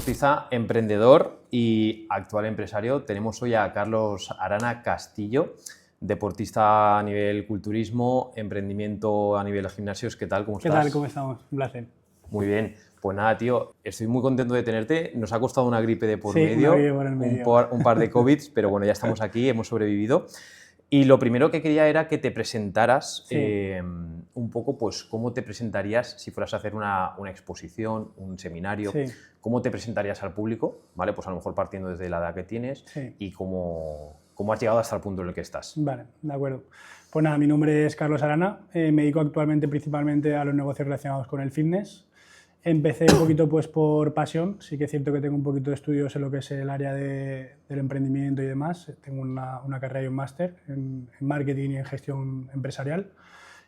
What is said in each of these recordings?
deportista, emprendedor y actual empresario. Tenemos hoy a Carlos Arana Castillo, deportista a nivel culturismo, emprendimiento a nivel gimnasios. ¿Qué tal? ¿Cómo estás? ¿Qué tal? ¿Cómo estamos? Un placer. Muy bien. Pues nada, tío, estoy muy contento de tenerte. Nos ha costado una gripe de por Sí, medio, una gripe por el medio. un par de COVID, pero bueno, ya estamos aquí, hemos sobrevivido. Y lo primero que quería era que te presentaras un poco, pues, cómo te presentarías si fueras a hacer una exposición, un seminario, cómo te presentarías al público, ¿vale? Pues a lo mejor partiendo desde la edad que tienes y cómo has llegado hasta el punto en el que estás. Vale, de acuerdo. Pues nada, mi nombre es Carlos Arana, me dedico actualmente principalmente a los negocios relacionados con el fitness. Empecé un poquito pues por pasión, sí que es cierto que tengo un poquito de estudios en lo que es el área del emprendimiento y demás. Tengo una carrera y un máster en marketing y en gestión empresarial.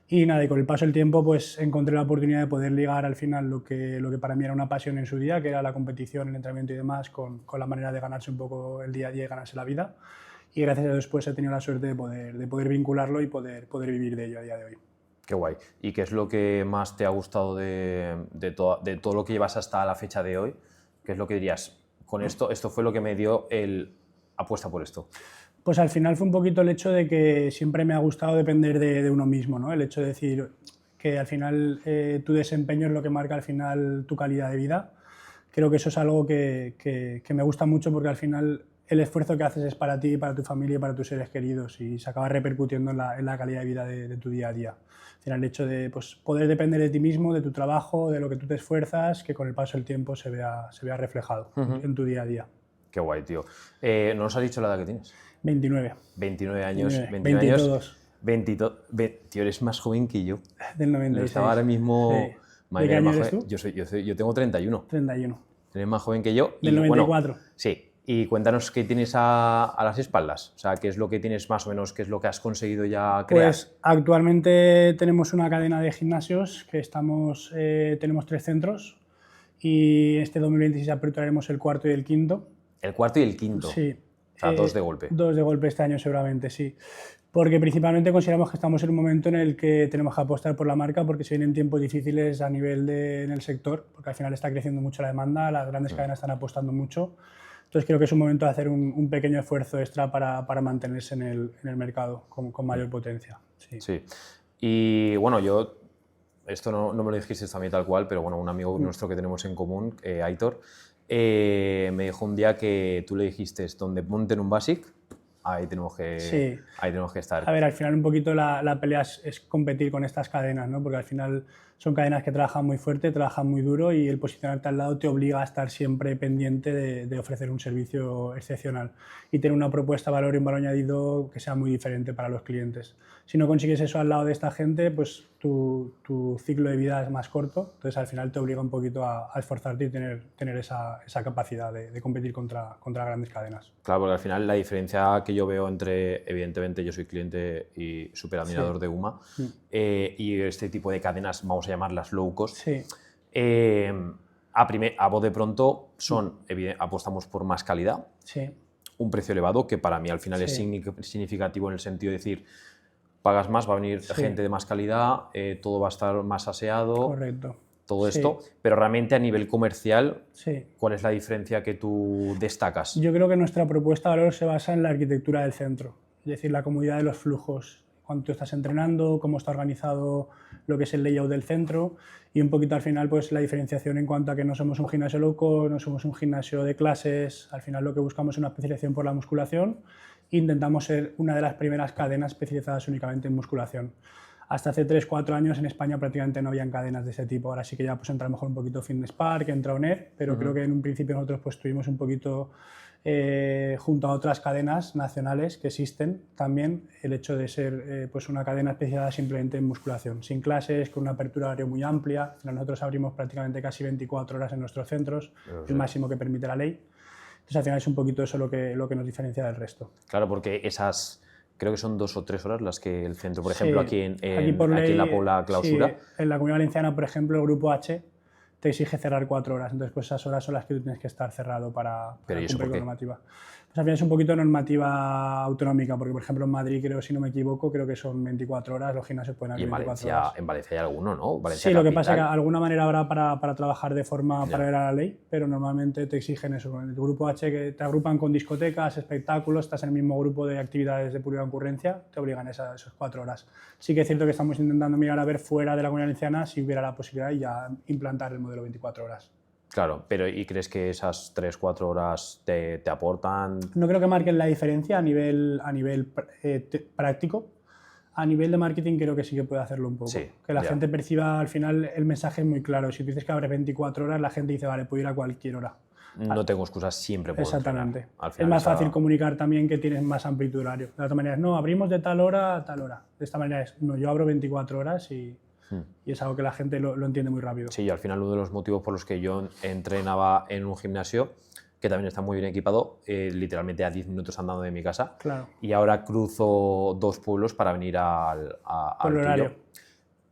Y nada, y con el paso del tiempo pues encontré la oportunidad de poder ligar al final lo que para mí era una pasión en su día, que era la competición, el entrenamiento y demás, con la manera de ganarse un poco el día a día y ganarse la vida. Y gracias a Dios pues he tenido la suerte de poder vincularlo y poder vivir de ello a día de hoy. Qué guay. ¿Y qué es lo que más te ha gustado de todo lo que llevas hasta la fecha de hoy? ¿Qué es lo que dirías? Con esto fue lo que me dio el apuesta por esto. Pues al final fue un poquito el hecho de que siempre me ha gustado depender de uno mismo, ¿no? El hecho de decir que al final tu desempeño es lo que marca al final tu calidad de vida. Creo que eso es algo que me gusta mucho porque al final el esfuerzo que haces es para ti, para tu familia y para tus seres queridos y se acaba repercutiendo en la calidad de vida de tu día a día. Al final, el hecho de pues, poder depender de ti mismo, de tu trabajo, de lo que tú te esfuerzas, que con el paso del tiempo se vea reflejado en tu día a día. Qué guay, tío. ¿No nos has dicho la edad que tienes? 29. 29 años. 22. Tío, eres más joven que yo. Del 96. Estaba ahora mismo... Sí. ¿De qué año eres tú? Yo tengo 31. 31. Eres más joven que yo. Del 94. Bueno, sí. Y cuéntanos qué tienes a las espaldas. O sea, qué es lo que tienes más o menos, qué es lo que has conseguido ya crear. Pues actualmente tenemos una cadena de gimnasios que tenemos 3 centros y este 2026 aperturaremos el cuarto y el quinto. ¿El cuarto y el quinto? Sí. O sea, 2 de golpe. 2 de golpe este año seguramente, sí. Porque principalmente consideramos que estamos en un momento en el que tenemos que apostar por la marca porque se vienen tiempos difíciles a nivel en el sector, porque al final está creciendo mucho la demanda, las grandes cadenas están apostando mucho. Entonces creo que es un momento de hacer un pequeño esfuerzo extra para mantenerse en el mercado con mayor potencia. Sí. Y bueno, esto no me lo dijiste a mí tal cual, pero bueno, un amigo nuestro que tenemos en común, Aitor, me dijo un día que tú le dijiste, donde monten un basic, ahí tenemos que estar. A ver, al final un poquito la pelea es competir con estas cadenas, ¿no? Porque al final son cadenas que trabajan muy fuerte, trabajan muy duro y el posicionarte al lado te obliga a estar siempre pendiente de ofrecer un servicio excepcional y tener una propuesta de valor y un valor añadido que sea muy diferente para los clientes. Si no consigues eso al lado de esta gente, pues tu ciclo de vida es más corto, entonces al final te obliga un poquito a esforzarte y tener esa capacidad de competir contra grandes cadenas. Claro, porque al final la diferencia que yo veo entre, evidentemente yo soy cliente y súper admirador de UMA, y este tipo de cadenas, vamos a llamarlas low cost, a voz de pronto apostamos por más calidad, un precio elevado, que para mí al final es significativo en el sentido de decir, pagas más, va a venir gente de más calidad, todo va a estar más aseado. Correcto. Todo esto, pero realmente a nivel comercial, ¿cuál es la diferencia que tú destacas? Yo creo que nuestra propuesta de valor se basa en la arquitectura del centro, es decir, la comodidad de los flujos, cuando tú estás entrenando, cómo está organizado lo que es el layout del centro y un poquito al final pues la diferenciación en cuanto a que no somos un gimnasio loco, no somos un gimnasio de clases, al final lo que buscamos es una especialización por la musculación e intentamos ser una de las primeras cadenas especializadas únicamente en musculación. Hasta hace 3-4 años en España prácticamente no habían cadenas de ese tipo. Ahora sí que ya pues entra mejor un poquito Fitness Park, entra ONER, pero creo que en un principio nosotros pues tuvimos un poquito junto a otras cadenas nacionales que existen también el hecho de ser pues una cadena especializada simplemente en musculación, sin clases, con una apertura horaria muy amplia. Nosotros abrimos prácticamente casi 24 horas en nuestros centros, el máximo que permite la ley. Entonces al final es un poquito eso lo que nos diferencia del resto. Claro, porque creo que son 2 o 3 horas las que el centro, por ejemplo, aquí en la Pobla clausura. Sí, en la Comunidad Valenciana, por ejemplo, el Grupo H te exige cerrar 4 horas, entonces pues esas horas son las que tú tienes que estar cerrado para cumplir con la normativa. Pues Pues al final es un poquito normativa autonómica, porque por ejemplo en Madrid, creo, si no me equivoco, creo que son 24 horas, los gimnasios pueden Y abrir 24 horas. en Valencia hay alguno, ¿no? Valencia Sí, lo que pasa es que capital. de alguna manera habrá para trabajar de forma paralela a la ley, pero normalmente te exigen eso. En el grupo H, que te agrupan con discotecas, espectáculos, estás en el mismo grupo de actividades de pública concurrencia, te obligan a esas 4 horas. Sí que es cierto que estamos intentando mirar a ver fuera de la Comunidad Valenciana si hubiera la posibilidad y ya implantar el modelo 24 horas. Claro, pero ¿y crees que esas 3-4 horas te aportan? No creo que marquen la diferencia a nivel práctico. A nivel de marketing creo que sí que puede hacerlo un poco. Sí, que la ya. gente perciba, al final el mensaje es muy claro. Si tú dices que abre 24 horas, la gente dice, vale, puedo ir a cualquier hora. No tengo excusas, siempre puedo Exactamente. entrenar. Al Es final más esa- fácil comunicar también que tienes más amplitud horario. De otra manera es, no, abrimos de tal hora a tal hora. De esta manera es, no, yo abro 24 horas y es algo que la gente lo entiende muy rápido. Sí, y al final uno de los motivos por los que yo entrenaba en un gimnasio, que también está muy bien equipado, literalmente a 10 minutos andando de mi casa, Claro. y ahora cruzo 2 pueblos para venir al Por el tuyo. horario.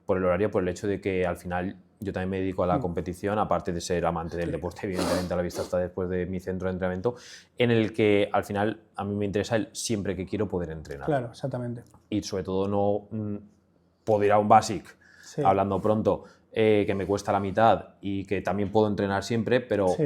Por el horario, por el hecho de que al final yo también me dedico a la competición, aparte de ser amante del deporte, evidentemente a la vista está después de mi centro de entrenamiento, en el que al final a mí me interesa el siempre que quiero poder entrenar. Claro, exactamente. Y sobre todo no poder ir a un basic, Sí. hablando pronto, que me cuesta la mitad y que también puedo entrenar siempre, pero Sí.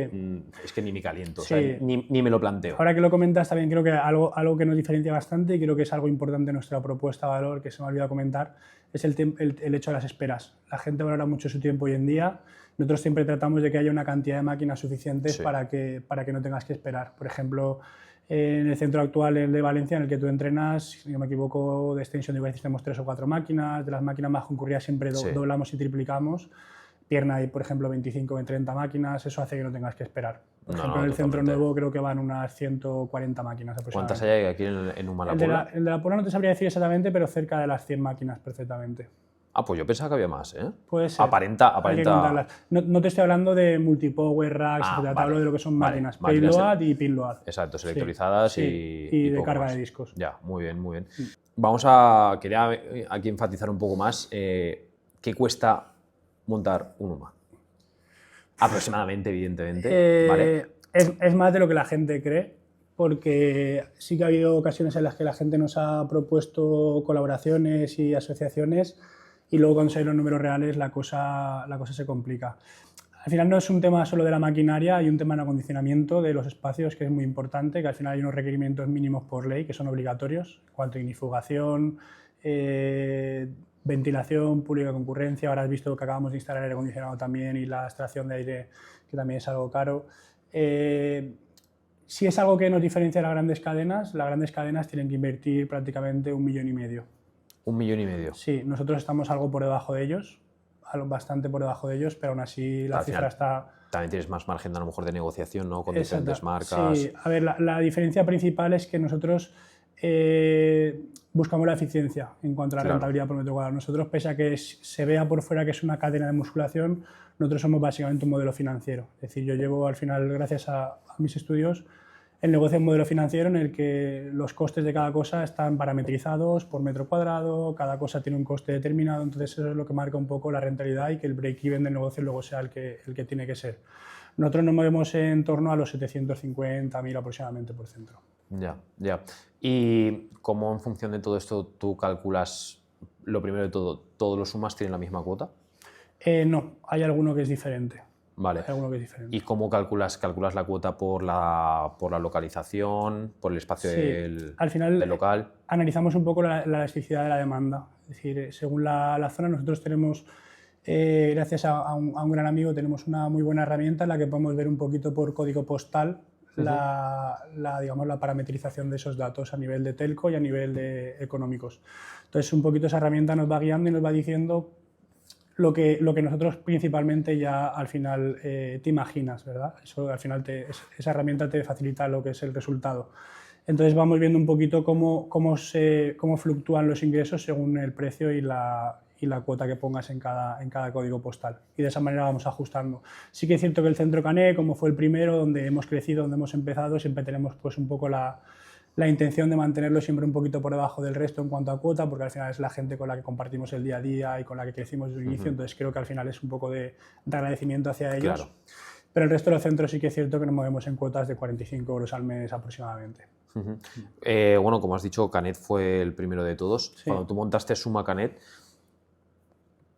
Es que ni me caliento, Sí. o sea, ni me lo planteo. Ahora que lo comentas también creo que algo que nos diferencia bastante y creo que es algo importante en nuestra propuesta de valor que se me ha olvidado comentar es el hecho de las esperas. La gente valora mucho su tiempo hoy en día. Nosotros siempre tratamos de que haya una cantidad de máquinas suficientes Sí. para que no tengas que esperar. Por ejemplo, en el centro actual, el de Valencia, en el que tú entrenas, si no me equivoco, de extensión de veces tenemos 3 o 4 máquinas. De las máquinas más concurridas siempre Sí. doblamos y triplicamos. Pierna hay, por ejemplo, 25 o 30 máquinas, eso hace que no tengas que esperar. Por No, ejemplo, no, en el centro totalmente. nuevo creo que van unas 140 máquinas aproximadamente. ¿Cuántas hay aquí en Humana El de Puebla? la Puebla no te sabría decir exactamente, pero cerca de las 100 máquinas perfectamente. Ah, pues yo pensaba que había más, ¿eh? Puede ser. Aparenta. Hay que contarlas. No te estoy hablando de multipower racks, Ah, te vale. hablo de lo que son Vale, máquinas. máquinas Payload y pinload. Exacto, selectorizadas Sí, y de poco carga más. de discos. Ya, muy bien, muy bien. Quería aquí enfatizar un poco más qué cuesta montar un UMA. Aproximadamente, evidentemente, ¿vale? Es más de lo que la gente cree, porque sí que ha habido ocasiones en las que la gente nos ha propuesto colaboraciones y asociaciones y luego cuando salen los números reales la cosa se complica. Al final no es un tema solo de la maquinaria, hay un tema de acondicionamiento de los espacios que es muy importante, que al final hay unos requerimientos mínimos por ley que son obligatorios en cuanto a ignifugación, ventilación, pública concurrencia. Ahora has visto que acabamos de instalar aire acondicionado también y la extracción de aire, que también es algo caro. Si es algo que nos diferencia de las grandes cadenas tienen que invertir prácticamente 1,5 millones. 1,5 millones. Sí, nosotros estamos algo por debajo de ellos, bastante por debajo de ellos, pero aún así la Al cifra final, está... También tienes más margen a lo mejor de negociación, ¿no? Con diferentes marcas. Sí, a ver, la diferencia principal es que nosotros buscamos la eficiencia en cuanto a la Claro. rentabilidad por metro cuadrado. Nosotros, pese a que se vea por fuera que es una cadena de musculación, nosotros somos básicamente un modelo financiero. Es decir, yo llevo al final, gracias a mis estudios, el negocio es un modelo financiero en el que los costes de cada cosa están parametrizados por metro cuadrado, cada cosa tiene un coste determinado, entonces eso es lo que marca un poco la rentabilidad y que el break-even del negocio luego sea el que tiene que ser. Nosotros nos movemos en torno a los 750.000 aproximadamente por centro. Ya, ya. ¿Y cómo en función de todo esto tú calculas, lo primero de todo, todos los sumas tienen la misma cuota? No, hay alguno que es diferente. Vale. Hay alguno que es diferente. ¿Y cómo calculas la cuota por la localización, por el espacio Sí, al final del local? Analizamos un poco la elasticidad de la demanda. Es decir, según la zona, nosotros tenemos, gracias a un gran amigo, tenemos una muy buena herramienta en la que podemos ver un poquito por código postal digamos, la parametrización de esos datos a nivel de telco y a nivel de económicos. Entonces, un poquito esa herramienta nos va guiando y nos va diciendo lo que nosotros principalmente ya al final te imaginas, ¿verdad? Eso al final esa herramienta te facilita lo que es el resultado. Entonces vamos viendo un poquito cómo fluctúan los ingresos según el precio y la cuota que pongas en cada código postal. Y de esa manera vamos ajustando. Sí que es cierto que el Centro Cané, como fue el primero, donde hemos crecido, donde hemos empezado, siempre tenemos pues un poco la intención de mantenerlo siempre un poquito por debajo del resto en cuanto a cuota, porque al final es la gente con la que compartimos el día a día y con la que crecimos desde el inicio, entonces creo que al final es un poco de agradecimiento hacia ellos. Claro. pero el resto de los centros sí que es cierto que nos movemos en cuotas de 45 euros al mes aproximadamente. Bueno, como has dicho, Canet fue el primero de todos. Sí. Cuando tú montaste Suma Canet,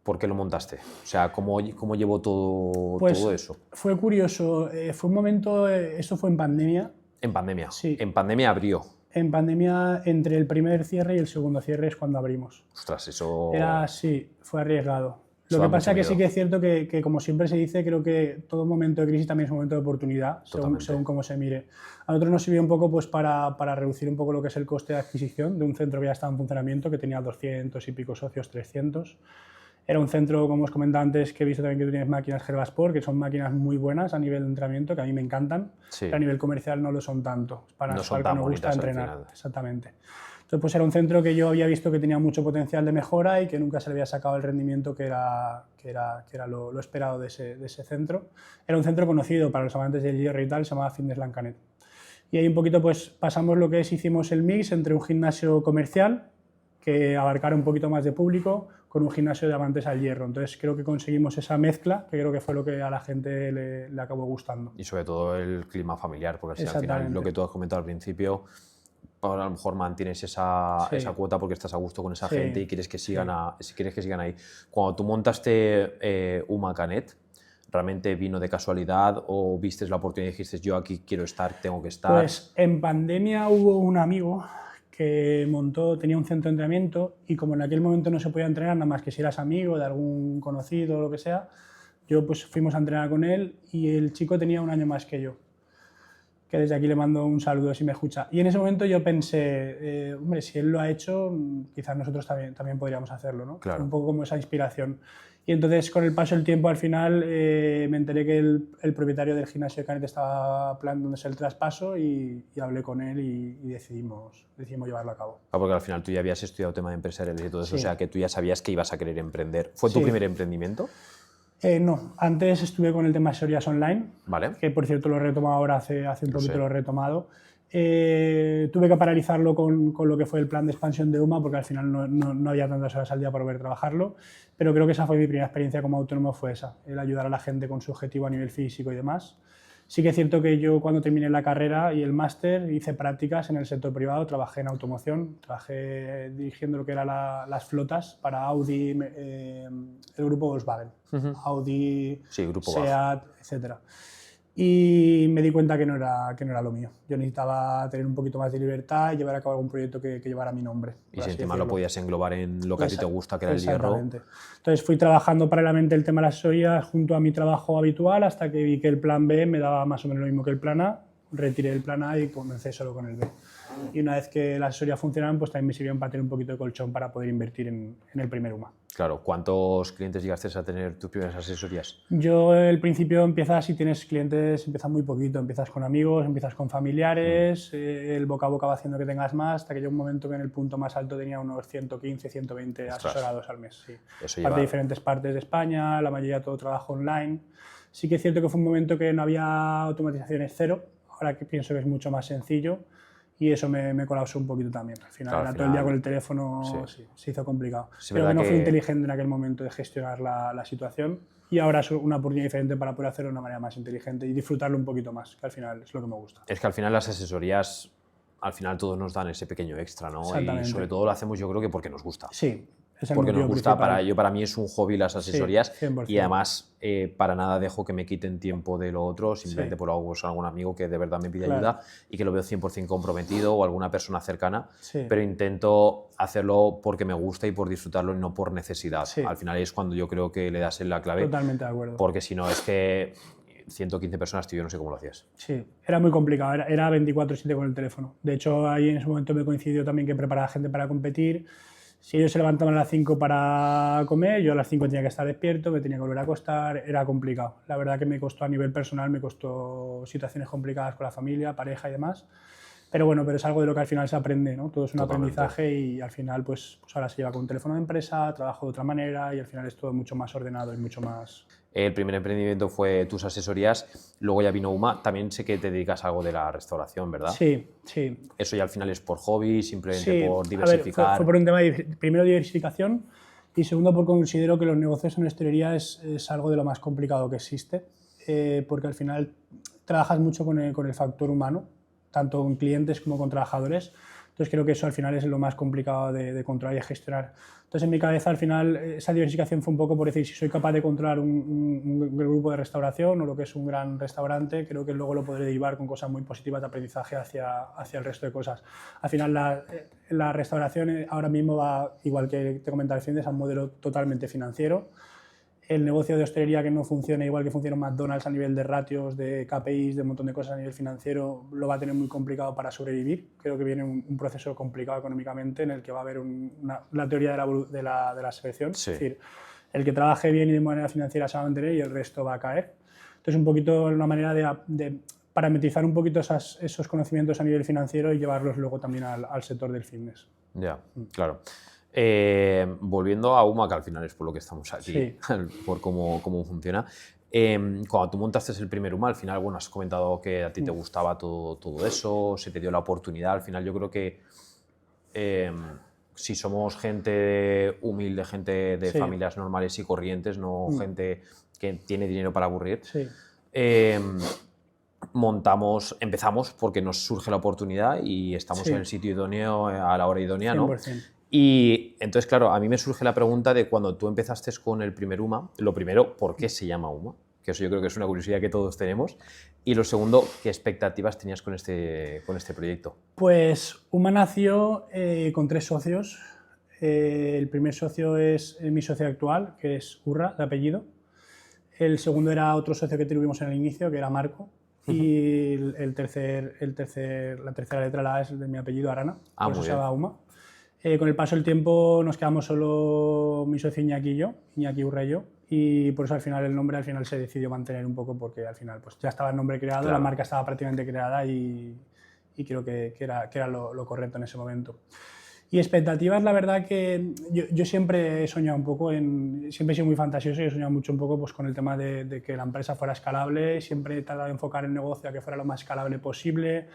¿por qué lo montaste? O sea, ¿cómo llevó todo eso? Fue curioso, fue un momento, esto fue en pandemia. En pandemia. Sí. En pandemia abrió. En pandemia, entre el primer cierre y el segundo cierre es cuando abrimos. Ostras, eso... Sí, fue arriesgado. Lo da que pasa mucho es que sí miedo. que es cierto que, como siempre se dice, creo que todo momento de crisis también es un momento de oportunidad, según cómo se mire. A nosotros nos sirvió un poco pues, para reducir un poco lo que es el coste de adquisición de un centro que ya estaba en funcionamiento, que tenía 200 y pico socios, 300. Era un centro, como os comentaba antes, que he visto también que tú tienes máquinas Gervasport, que son máquinas muy buenas a nivel de entrenamiento, que a mí me encantan, Sí. pero a nivel comercial no lo son tanto, para No son que tan nos gusta bonitas al entrenar. final. Exactamente. Entonces, pues era un centro que yo había visto que tenía mucho potencial de mejora y que nunca se le había sacado el rendimiento que era lo esperado de ese centro. Era un centro conocido para los amantes del hierro y tal, se llamaba Fitnessland Canet. Y ahí un poquito pues pasamos lo que hicimos el mix entre un gimnasio comercial que abarcara un poquito más de público con un gimnasio de amantes al hierro. Entonces creo que conseguimos esa mezcla, que creo que fue lo que a la gente le acabó gustando. Y sobre todo el clima familiar, porque al final lo que tú has comentado al principio, ahora a lo mejor mantienes esa cuota porque estás a gusto con esa gente y quieres que sigan ahí. Cuando tú montaste Uma Canet, ¿realmente vino de casualidad o viste la oportunidad y dijiste yo aquí quiero estar, tengo que estar? Pues en pandemia hubo un amigo que tenía un centro de entrenamiento y como en aquel momento no se podía entrenar nada más que si eras amigo de algún conocido o lo que sea, yo pues fuimos a entrenar con él y el chico tenía un año más que yo, que desde aquí le mando un saludo si me escucha. Y en ese momento yo pensé, hombre, si él lo ha hecho, quizás nosotros también podríamos hacerlo, ¿no? Claro. Un poco como esa inspiración. Y entonces, con el paso del tiempo, al final me enteré que el propietario del gimnasio de Canet estaba planteándose el traspaso y hablé con él y decidimos llevarlo a cabo. Porque al final tú ya habías estudiado tema de empresariales y todo eso, Sí. o sea que tú ya sabías que ibas a querer emprender. ¿Fue tu primer emprendimiento? No, antes estuve con el tema de asesorías online, Vale. que por cierto lo he retomado ahora, hace un poquito lo he retomado. Tuve que paralizarlo con lo que fue el plan de expansión de UMA porque al final no había tantas horas al día para poder trabajarlo, pero creo que esa fue mi primera experiencia como autónomo, fue esa, el ayudar a la gente con su objetivo a nivel físico y demás. Sí que es cierto que yo cuando terminé la carrera y el máster hice prácticas en el sector privado, trabajé en automoción, trabajé dirigiendo lo que eran las flotas para Audi, el grupo Volkswagen, Audi, grupo Seat, etc. Y me di cuenta que no era lo mío. Yo necesitaba tener un poquito más de libertad y llevar a cabo algún proyecto que llevara mi nombre. Y si encima lo podías englobar en lo que a ti te gusta, que era el hierro. Entonces fui trabajando paralelamente el tema de la asesoría junto a mi trabajo habitual hasta que vi que el plan B me daba más o menos lo mismo que el plan A. Retiré el plan A y comencé solo con el B. Y una vez que las asesorías funcionaban, pues también me sirvieron para tener un poquito de colchón para poder invertir en el primer UMA. Claro, ¿cuántos clientes llegaste a tener tus primeras asesorías? Yo al principio empiezas, si tienes clientes, empiezas muy poquito, empiezas con amigos, empiezas con familiares, el boca a boca va haciendo que tengas más, hasta que llegó un momento que en el punto más alto tenía unos 115, 120 asesorados al mes. Sí. De diferentes partes de España, la mayoría todo trabajo online. Sí que es cierto que fue un momento que no había automatizaciones cero, ahora que pienso que es mucho más sencillo. Y eso me colapsó un poquito también. Al final, era todo el día con el teléfono, se hizo complicado. Pero que no fui inteligente en aquel momento de gestionar la situación y ahora es una oportunidad diferente para poder hacerlo de una manera más inteligente y disfrutarlo un poquito más, que al final es lo que me gusta. Es que al final las asesorías, al final todos nos dan ese pequeño extra, ¿no? Y sobre todo lo hacemos yo creo que porque nos gusta. Sí. Porque nos gusta, para mí es un hobby las asesorías, sí, y además para nada dejo que me quiten tiempo de lo otro, simplemente por algún amigo que de verdad me pide ayuda y que lo veo 100% comprometido o alguna persona cercana, pero intento hacerlo porque me gusta y por disfrutarlo y no por necesidad. Al final es cuando yo creo que le das en la clave. Totalmente de acuerdo. Porque si no es que 115 personas, tío, yo no sé cómo lo hacías. Sí, era muy complicado, era 24/7 con el teléfono. De hecho, ahí en ese momento me coincidió también que preparaba gente para competir. Si ellos se levantaban a las 5 para comer, yo a las 5 tenía que estar despierto, me tenía que volver a acostar, era complicado. La verdad que me costó a nivel personal, me costó situaciones complicadas con la familia, pareja y demás. Pero bueno, pero es algo de lo que al final se aprende, ¿no? Todo es un aprendizaje y al final pues ahora se lleva con un teléfono de empresa, trabajo de otra manera y al final es todo mucho más ordenado y mucho más... El primer emprendimiento fue tus asesorías, luego ya vino UMA. También sé que te dedicas a algo de la restauración, ¿verdad? Sí, sí. ¿Eso ya al final es por hobby, simplemente por diversificar? A ver, fue por un tema de, primero, diversificación y segundo, porque considero que los negocios en hostelería es algo de lo más complicado que existe. porque al final trabajas mucho con el factor humano, tanto con clientes como con trabajadores. Entonces creo que eso al final es lo más complicado de controlar y de gestionar. Entonces en mi cabeza al final esa diversificación fue un poco por decir, si soy capaz de controlar un grupo de restauración o lo que es un gran restaurante, creo que luego lo podré derivar con cosas muy positivas de aprendizaje hacia el resto de cosas. Al final la restauración ahora mismo va, igual que te comentaba el Findes, a un modelo totalmente financiero. El negocio de hostelería que no funciona igual que funciona un McDonald's a nivel de ratios, de KPIs, de un montón de cosas a nivel financiero, lo va a tener muy complicado para sobrevivir. Creo que viene un proceso complicado económicamente en el que va a haber la teoría de la selección. Sí. Es decir, el que trabaje bien y de manera financiera se va a mantener y el resto va a caer. Entonces, un poquito una manera de parametrizar un poquito esos conocimientos a nivel financiero y llevarlos luego también al sector del fitness. Ya, claro. Volviendo a UMA, que al final es por lo que estamos aquí, Sí. por cómo funciona. Cuando tú montaste el primer UMA, al final, bueno, has comentado que a ti te gustaba todo eso, se te dio la oportunidad. Al final yo creo que si somos gente humilde, gente de Sí. familias normales y corrientes, no gente que tiene dinero para aburrir, Sí. empezamos porque nos surge la oportunidad y estamos Sí. en el sitio idóneo a la hora idónea, ¿no? 100%. Y entonces, claro, a mí me surge la pregunta de cuando tú empezaste con el primer UMA, lo primero, ¿por qué se llama UMA? Que eso yo creo que es una curiosidad que todos tenemos. Y lo segundo, ¿qué expectativas tenías con este proyecto? Pues UMA nació con 3 socios. El primer socio es mi socio actual, que es Urra, de apellido. El segundo era otro socio que tuvimos en el inicio, que era Marco. Y la tercera letra es de mi apellido, Arana. Por eso se llama UMA. Con el paso del tiempo nos quedamos solo mi socio Iñaki y yo, Iñaki Urra y yo, y por eso al final el nombre se decidió mantener un poco porque al final pues ya estaba el nombre creado, claro. La marca estaba prácticamente creada y creo que era lo correcto en ese momento. Y expectativas, la verdad que yo siempre he soñado un poco, siempre he sido muy fantasioso y he soñado mucho un poco pues, con el tema de que la empresa fuera escalable, siempre he tratado de enfocar el negocio a que fuera lo más escalable posible,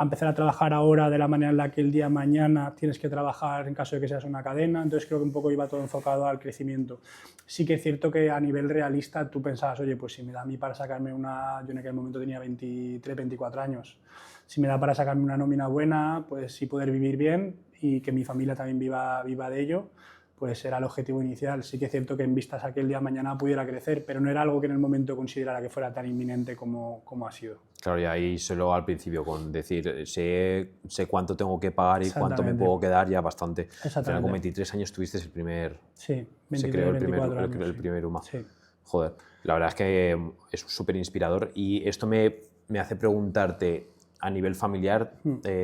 a empezar a trabajar ahora de la manera en la que el día de mañana tienes que trabajar en caso de que seas una cadena, entonces creo que un poco iba todo enfocado al crecimiento. Sí que es cierto que a nivel realista tú pensabas, oye, pues si me da a mí para sacarme yo en aquel momento tenía 23, 24 años, si me da para sacarme una nómina buena, pues sí poder vivir bien y que mi familia también viva de ello, pues era el objetivo inicial. Sí que es cierto que en vistas a que el día de mañana pudiera crecer, pero no era algo que en el momento considerara que fuera tan inminente como ha sido. Claro, y ahí solo al principio con decir sé cuánto tengo que pagar y cuánto me puedo quedar ya bastante. Exactamente. Con 23 años tuviste el primer... Sí, 23, se creó el años, primer UMA. Sí. Joder, la verdad es que es súper inspirador y esto me hace preguntarte... ¿A nivel familiar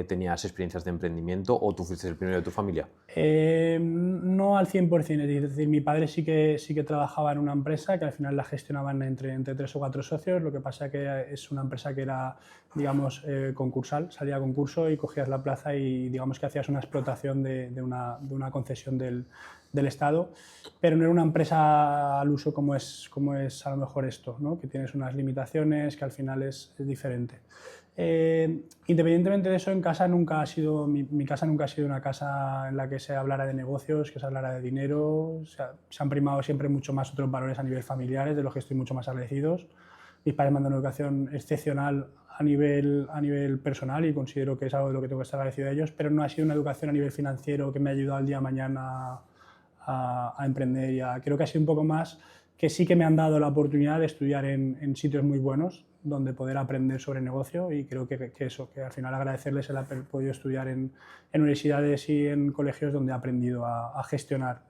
tenías experiencias de emprendimiento o tú fuiste el primero de tu familia? No al 100%, es decir, mi padre sí que trabajaba en una empresa que al final la gestionaban entre 3 o 4 socios, lo que pasa que es una empresa que era, digamos, concursal, salía a concurso y cogías la plaza y digamos que hacías una explotación de una concesión del Estado, pero no era una empresa al uso como es a lo mejor esto, ¿no? Que tienes unas limitaciones, que al final es diferente. Independientemente de eso, en casa nunca ha sido, mi casa nunca ha sido una casa en la que se hablara de negocios, que se hablara de dinero, se han primado siempre mucho más otros valores a nivel familiares, de los que estoy mucho más agradecidos. Mis padres me han dado una educación excepcional a nivel personal y considero que es algo de lo que tengo que estar agradecido a ellos, pero no ha sido una educación a nivel financiero que me ha ayudado al día de mañana a emprender. Creo que ha sido un poco más que sí que me han dado la oportunidad de estudiar en sitios muy buenos, donde poder aprender sobre negocio y creo que al final agradecerles el haber podido estudiar en universidades y en colegios donde he aprendido a gestionar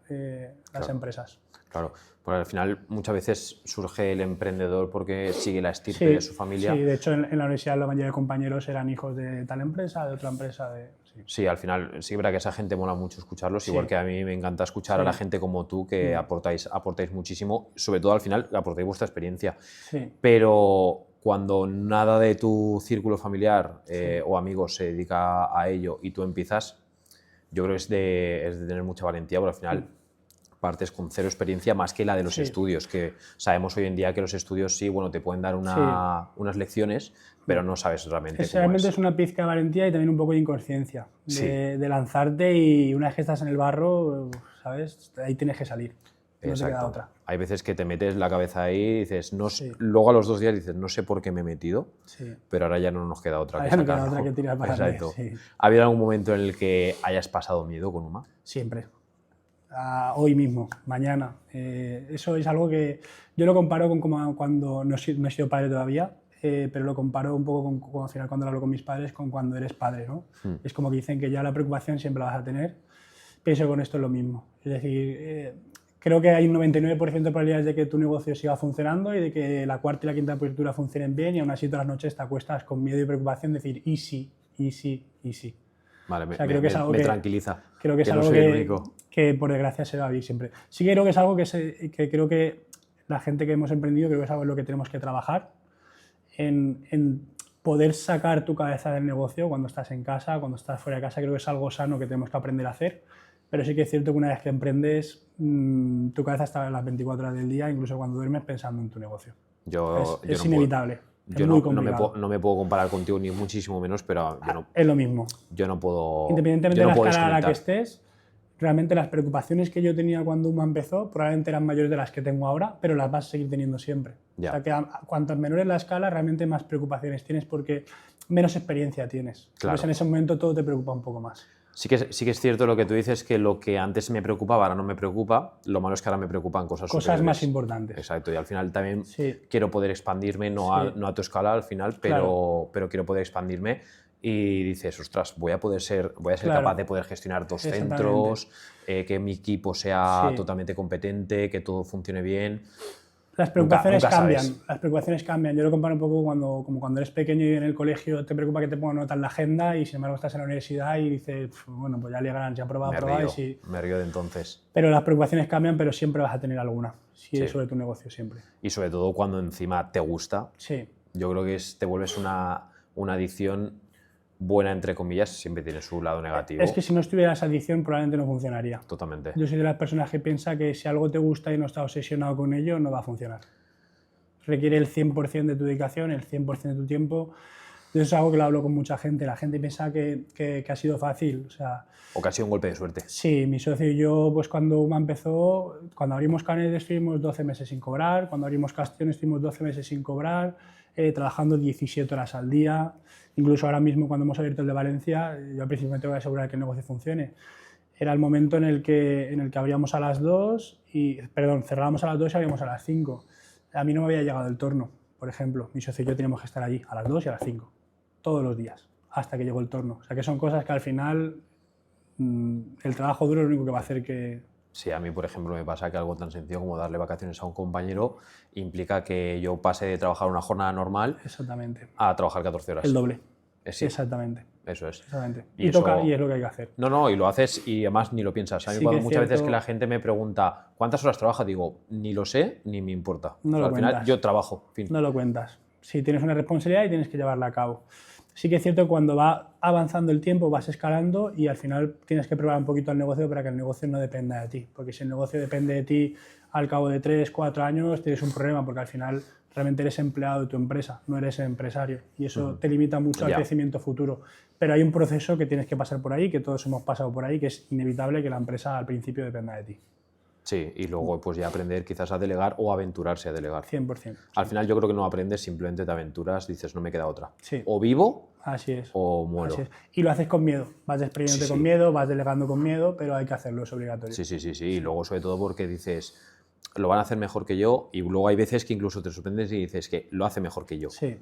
las empresas. Claro, porque al final muchas veces surge el emprendedor porque sigue la estirpe de su familia. Sí, de hecho en la universidad la mayoría de compañeros eran hijos de tal empresa, de otra empresa. Sí, al final sí es verdad que esa gente mola mucho escucharlos, igual que a mí me encanta escuchar a la gente como tú que aportáis muchísimo, sobre todo al final aportáis vuestra experiencia. Sí. Pero cuando nada de tu círculo familiar o amigos se dedica a ello y tú empiezas, yo creo que es de tener mucha valentía, porque al final partes con cero experiencia más que la de los estudios, que sabemos hoy en día que los estudios sí, bueno, te pueden dar unas lecciones, pero no sabes realmente cómo es. Realmente es una pizca de valentía y también un poco de inconsciencia, de lanzarte y una vez que estás en el barro, ¿sabes? Ahí tienes que salir. no te queda otra. Hay veces que te metes la cabeza ahí y dices, no, Sí. luego a los 2 días dices, no sé por qué me he metido, Sí. pero ahora ya no nos queda otra Ahora que ya no queda sacarlo. otra que tirar para Exacto. adelante, sí. ¿Ha habido algún momento en el que hayas pasado miedo con Uma? Siempre. Hoy mismo, mañana. Eso es algo que yo lo comparo con como cuando no he sido padre todavía, pero lo comparo un poco con al final cuando hablo con mis padres con cuando eres padre, ¿no? Es como que dicen que ya la preocupación siempre la vas a tener. Pienso que con esto es lo mismo. Es decir, creo que hay un 99% de probabilidades de que tu negocio siga funcionando y de que la cuarta y la quinta apertura funcionen bien, y aún así todas las noches te acuestas con miedo y preocupación de decir, y sí, y sí, y sí. Vale, O sea, creo que es algo me que tranquiliza. Creo que es no algo soy el único. que por desgracia se va a vivir siempre. Sí que creo que es algo que creo que la gente que hemos emprendido, creo que es algo en lo que tenemos que trabajar, en poder sacar tu cabeza del negocio cuando estás en casa, cuando estás fuera de casa. Creo que es algo sano que tenemos que aprender a hacer, pero sí que es cierto que una vez que emprendes, tu cabeza está las 24 horas del día, incluso cuando duermes, pensando en tu negocio. Es inevitable. Yo no me puedo comparar contigo ni muchísimo menos, pero es lo mismo. Yo no puedo. Independientemente de la escala a la que estés, realmente las preocupaciones que yo tenía cuando Uma empezó probablemente eran mayores de las que tengo ahora, pero las vas a seguir teniendo siempre. Ya. O sea, que cuanto menor es la escala, realmente más preocupaciones tienes porque menos experiencia tienes. Claro. Entonces en ese momento todo te preocupa un poco más. Sí que es cierto lo que tú dices, que lo que antes me preocupaba ahora no me preocupa. Lo malo es que ahora me preocupan cosas más importantes. Exacto, y al final también quiero poder expandirme, no a tu escala al final, pero quiero poder expandirme. Y dices, ostras, voy a ser capaz de poder gestionar 2 centros, que mi equipo sea totalmente competente, que todo funcione bien. Las preocupaciones cambian. Las preocupaciones cambian. Yo lo comparo un poco como cuando eres pequeño y en el colegio te preocupa que te pongan nota en la agenda, y sin embargo estás en la universidad y dices, bueno, pues ya llegarán, ya he probado. Me río de entonces. Pero las preocupaciones cambian, pero siempre vas a tener alguna. Sí, sobre tu negocio, siempre. Y sobre todo cuando encima te gusta. Sí. Yo creo que te vuelves una adicción buena, entre comillas, siempre tiene su lado negativo. Es que si no estuviera esa adicción probablemente no funcionaría. Totalmente. Yo soy de las personas que piensa que si algo te gusta y no estás obsesionado con ello, no va a funcionar. Requiere el 100% de tu dedicación, el 100% de tu tiempo. Eso es algo que lo hablo con mucha gente. La gente piensa que ha sido fácil. O que ha sido un golpe de suerte. Sí, mi socio y yo, pues cuando Uma empezó, cuando abrimos Canet estuvimos 12 meses sin cobrar, cuando abrimos Castellón estuvimos 12 meses sin cobrar, trabajando 17 horas al día. Incluso ahora mismo, cuando hemos abierto el de Valencia, yo al principio me tengo que asegurar que el negocio funcione. Era el momento en el que abríamos a las 2 cerrábamos a las 2 y abríamos a las 5. A mí no me había llegado el torno, por ejemplo. Mi socio y yo teníamos que estar allí a las 2 y a las 5, todos los días, hasta que llegó el torno. O sea, que son cosas que al final el trabajo duro es lo único que va a hacer que... Sí, a mí, por ejemplo, me pasa que algo tan sencillo como darle vacaciones a un compañero implica que yo pase de trabajar una jornada normal a trabajar 14 horas. El doble. Sí. Exactamente. Eso es. Exactamente. Y toca, y es lo que hay que hacer. No, y lo haces y además ni lo piensas. A mí muchas veces que la gente me pregunta ¿cuántas horas trabaja? Digo, ni lo sé ni me importa. No al final yo trabajo. Fin. No lo cuentas. Sí, tienes una responsabilidad y tienes que llevarla a cabo. Sí que es cierto que cuando va avanzando el tiempo vas escalando y al final tienes que preparar un poquito el negocio para que el negocio no dependa de ti. Porque si el negocio depende de ti al cabo de 3, 4 años tienes un problema, porque al final realmente eres empleado de tu empresa, no eres empresario, y eso te limita mucho al crecimiento futuro. Pero hay un proceso que tienes que pasar por ahí, que todos hemos pasado por ahí, que es inevitable que la empresa al principio dependa de ti. Sí, y luego pues ya aprender quizás a delegar o aventurarse a delegar. 100%. Al final yo creo que no aprendes, simplemente te aventuras, dices no me queda otra. Sí. O vivo Así o muero. Así es. Y lo haces con miedo, vas desprendiéndote con miedo, vas delegando con miedo, pero hay que hacerlo, es obligatorio. Sí. Y luego sobre todo porque dices, lo van a hacer mejor que yo, y luego hay veces que incluso te sorprendes y dices que lo hace mejor que yo. Sí.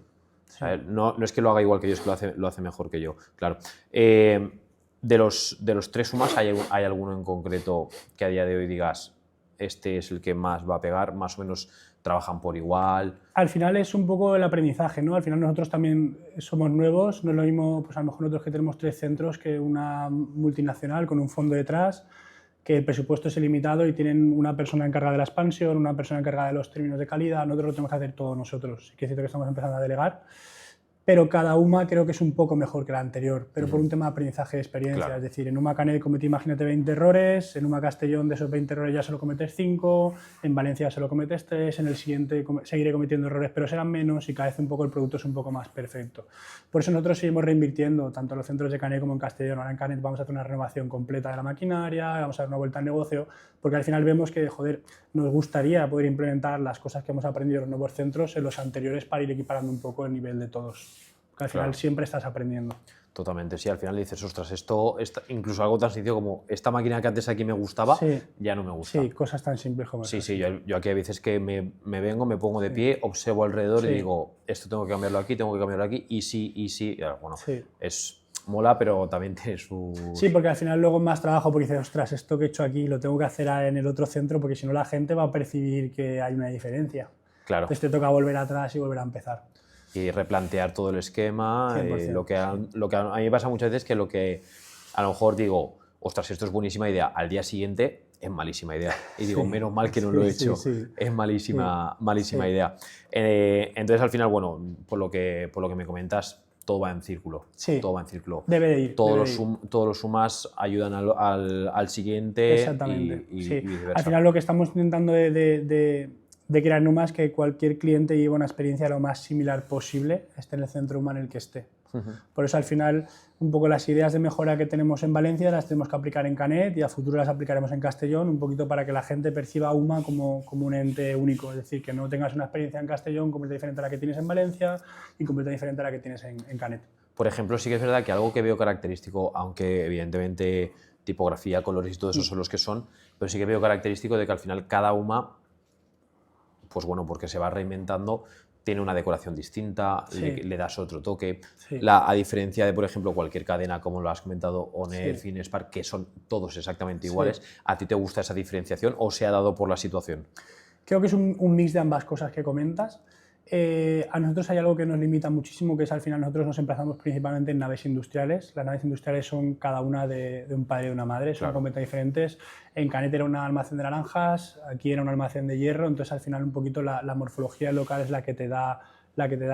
No es que lo haga igual que yo, es que lo hace mejor que yo, claro. De los 3 Umas, ¿hay alguno en concreto que a día de hoy digas, este es el que más va a pegar, más o menos trabajan por igual? Al final es un poco el aprendizaje, ¿no? Al final nosotros también somos nuevos, no es lo mismo, pues a lo mejor nosotros que tenemos 3 centros que una multinacional con un fondo detrás, que el presupuesto es ilimitado y tienen una persona encargada de la expansión, una persona encargada de los términos de calidad. Nosotros lo tenemos que hacer todos nosotros. Sí que es cierto que estamos empezando a delegar, pero cada UMA creo que es un poco mejor que la anterior, pero por un tema de aprendizaje de experiencia. Claro. Es decir, en UMA Canet cometí, imagínate, 20 errores, en UMA Castellón de esos 20 errores ya solo cometes 5, en Valencia solo cometes 3, en el siguiente seguiré cometiendo errores, pero serán menos y cada vez un poco el producto es un poco más perfecto. Por eso nosotros seguimos reinvirtiendo, tanto en los centros de Canet como en Castellón. Ahora en Canet vamos a hacer una renovación completa de la maquinaria, vamos a dar una vuelta al negocio, porque al final vemos que, joder, nos gustaría poder implementar las cosas que hemos aprendido en los nuevos centros en los anteriores para ir equiparando un poco el nivel de todos. Porque al final siempre estás aprendiendo. Totalmente, sí, al final dices, ostras, esto, incluso algo tan sencillo como esta máquina que antes aquí me gustaba, ya no me gusta. Sí, cosas tan simples como Sí, eso. sí, yo aquí hay veces que me vengo, me pongo de pie, observo alrededor y digo, esto tengo que cambiarlo aquí, tengo que cambiarlo aquí, y sí, bueno, es mola, pero también tiene su... Sí, porque al final luego es más trabajo, porque dices, ostras, esto que he hecho aquí lo tengo que hacer en el otro centro, porque si no la gente va a percibir que hay una diferencia. Claro. Entonces te toca volver atrás y volver a empezar. Y replantear todo el esquema. Lo que a mí me pasa muchas veces que lo que a lo mejor digo, ostras, esto es buenísima idea, al día siguiente es malísima idea. Y digo, menos mal que no lo he hecho, es malísima idea. Entonces al final, bueno, por lo que me comentas, todo va en círculo. Todo va en círculo. Debe de ir. Todos los sumas ayudan al siguiente. Exactamente. Y viceversa. Al final lo que estamos intentando de crear UMA es que cualquier cliente lleve una experiencia lo más similar posible, esté en el centro UMA en el que esté. Por eso al final un poco las ideas de mejora que tenemos en Valencia las tenemos que aplicar en Canet y a futuro las aplicaremos en Castellón, un poquito para que la gente perciba UMA como un ente único, es decir, que no tengas una experiencia en Castellón completamente diferente a la que tienes en Valencia y completamente diferente a la que tienes en Canet. Por ejemplo, sí que es verdad que algo que veo característico, aunque evidentemente tipografía, colores y todo eso son los que son, pero sí que veo característico de que al final cada UMA, pues bueno, porque se va reinventando, tiene una decoración distinta, le das otro toque. A diferencia de, por ejemplo, cualquier cadena, como lo has comentado, Honor, Finespark, que son todos exactamente iguales, ¿a ti te gusta esa diferenciación o se ha dado por la situación? Creo que es un mix de ambas cosas que comentas. A nosotros hay algo que nos limita muchísimo, que es al final nosotros nos emplazamos principalmente en naves industriales. Las naves industriales son cada una de un padre y de una madre, son completamente diferentes. En Canet era un almacén de naranjas, aquí era un almacén de hierro, entonces al final un poquito la morfología local es la que te da